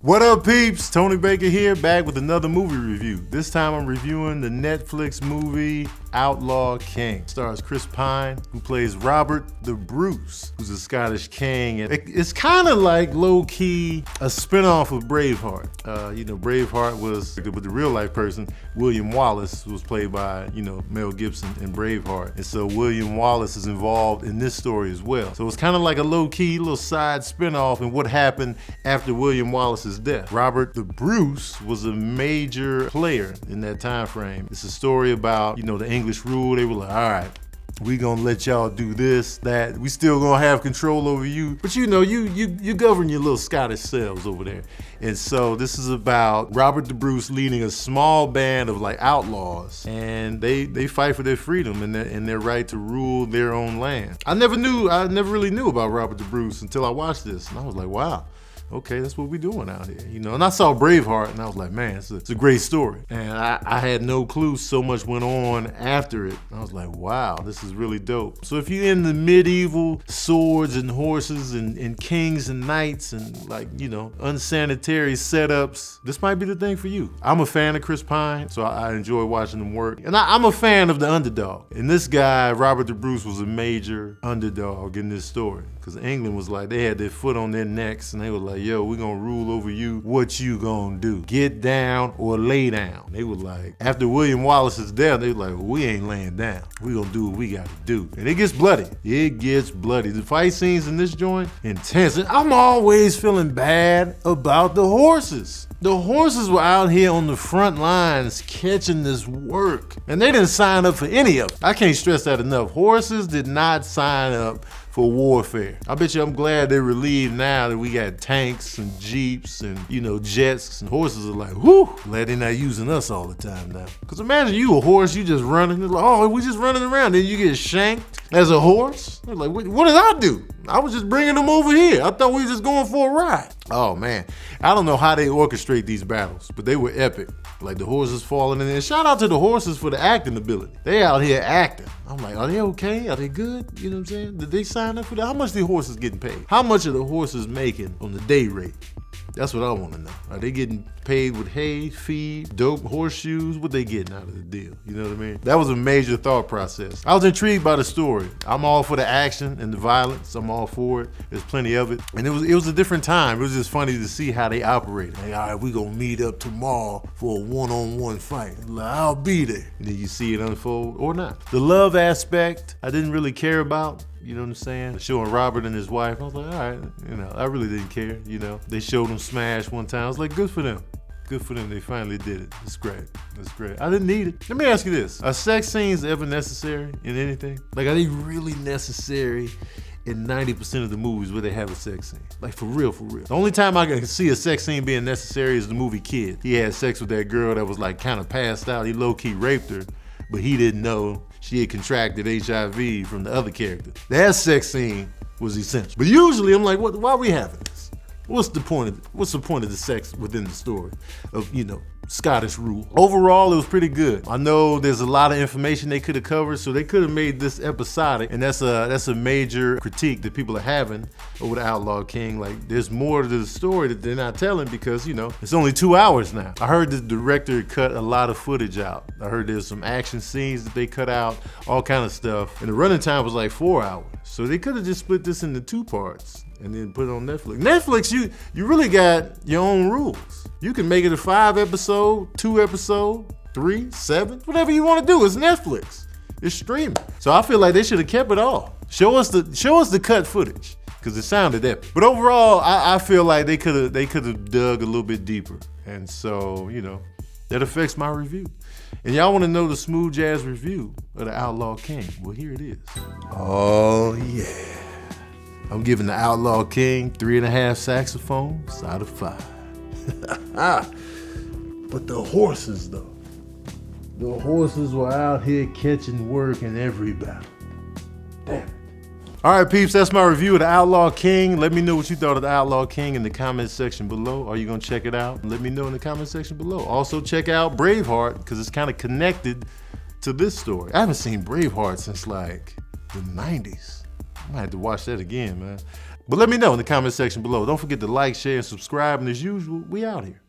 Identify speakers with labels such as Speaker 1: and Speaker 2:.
Speaker 1: What up, peeps? Tony Baker here, back with another movie review. This time I'm reviewing the Netflix movie Outlaw King. It stars Chris Pine, who plays Robert the Bruce, who's a Scottish king. And it's kind of like low-key a spinoff of Braveheart. Braveheart was with the real-life person. William Wallace was played by, Mel Gibson in Braveheart. And so William Wallace is involved in this story as well. So it's kind of like a low-key little side spinoff in what happened after William Wallace's death. Robert the Bruce was a major player in that time frame. It's a story about, the English rule. They were like, all right, we gonna let y'all do this, that. We still gonna have control over you, but you govern your little Scottish selves over there. And so this is about Robert the Bruce leading a small band of like outlaws, and they fight for their freedom and their right to rule their own land. I never really knew about Robert the Bruce until I watched this, and I was like, wow. Okay, that's what we're doing out here, And I saw Braveheart, and I was like, man, it's a great story. And I had no clue so much went on after it. I was like, wow, this is really dope. So if you're in the medieval swords and horses and kings and knights and unsanitary setups, this might be the thing for you. I'm a fan of Chris Pine, so I enjoy watching him work. And I'm a fan of the underdog. And this guy, Robert the Bruce, was a major underdog in this story. Because England was like, they had their foot on their necks, and they were like, yo, we're gonna rule over you. What you gonna do? Get down or lay down. They were like, after William Wallace's death, they were like, well, we ain't laying down. We gonna do what we gotta do. And it gets bloody. It gets bloody. The fight scenes in this joint, intense. And I'm always feeling bad about the horses. The horses were out here on the front lines catching this work. And they didn't sign up for any of it. I can't stress that enough. Horses did not sign up for warfare. I bet you I'm glad they're relieved now that we got tanks and jeeps and, jets, and horses are like, whoo, glad they're not using us all the time now. Because imagine you a horse, you just running, they're like, oh, we just running around, then you get shanked as a horse. They're like, what did I do? I was just bringing them over here. I thought we were just going for a ride. Oh man, I don't know how they orchestrate these battles, but they were epic. Like the horses falling in there. Shout out to the horses for the acting ability. They out here acting. I'm like, are they okay? Are they good? You know what I'm saying? Did they sign up for that? How much are the horses getting paid? How much are the horses making on the day rate? That's what I want to know. Are they getting paid with hay, feed, dope, horseshoes? What they getting out of the deal? You know what I mean? That was a major thought process. I was intrigued by the story. I'm all for the action and the violence. I'm all for it. There's plenty of it. And it was a different time. It was just funny to see how they operated. Like, all right, we gonna meet up tomorrow for a one-on-one fight. Like, I'll be there. And then you see it unfold or not. The love aspect, I didn't really care about. You know what I'm saying? Showing Robert and his wife. I was like, all right, I really didn't care, They showed them smash one time. I was like, good for them. Good for them. They finally did it. It's great. It's great. I didn't need it. Let me ask you this. Are sex scenes ever necessary in anything? Like, are they really necessary in 90% of the movies where they have a sex scene? Like, for real, for real. The only time I can see a sex scene being necessary is the movie Kid. He had sex with that girl that was like kind of passed out. He low-key raped her, but he didn't know she had contracted HIV from the other character. That sex scene was essential. But usually I'm like, why are we having this? What's the point of the sex within the story of, Scottish rule? Overall, it was pretty good. I know there's a lot of information they could have covered, so they could have made this episodic, and that's a major critique that people are having over the Outlaw King. Like, there's more to the story that they're not telling because, it's only 2 hours now. I heard the director cut a lot of footage out. I heard there's some action scenes that they cut out, all kind of stuff, and the running time was like 4 hours. So they could have just split this into 2 parts and then put it on Netflix. Netflix, you really got your own rules. You can make it a 5 episode, 2 episode, 3, 7, whatever you want to do. It's Netflix. It's streaming. So I feel like they should have kept it all. Show us the cut footage because it sounded epic. But overall, I feel like they could have dug a little bit deeper, and so that affects my review. And y'all want to know the smooth jazz review of the Outlaw King? Well, here it is. Oh yeah. I'm giving the Outlaw King 3.5 saxophones out of 5. But the horses, though. The horses were out here catching work in every battle. Damn it. All right, peeps, that's my review of the Outlaw King. Let me know what you thought of the Outlaw King in the comment section below. Are you going to check it out? Let me know in the comment section below. Also, check out Braveheart because it's kind of connected to this story. I haven't seen Braveheart since like the 90s. I might have to watch that again, man. But let me know in the comment section below. Don't forget to like, share, and subscribe. And as usual, we out here.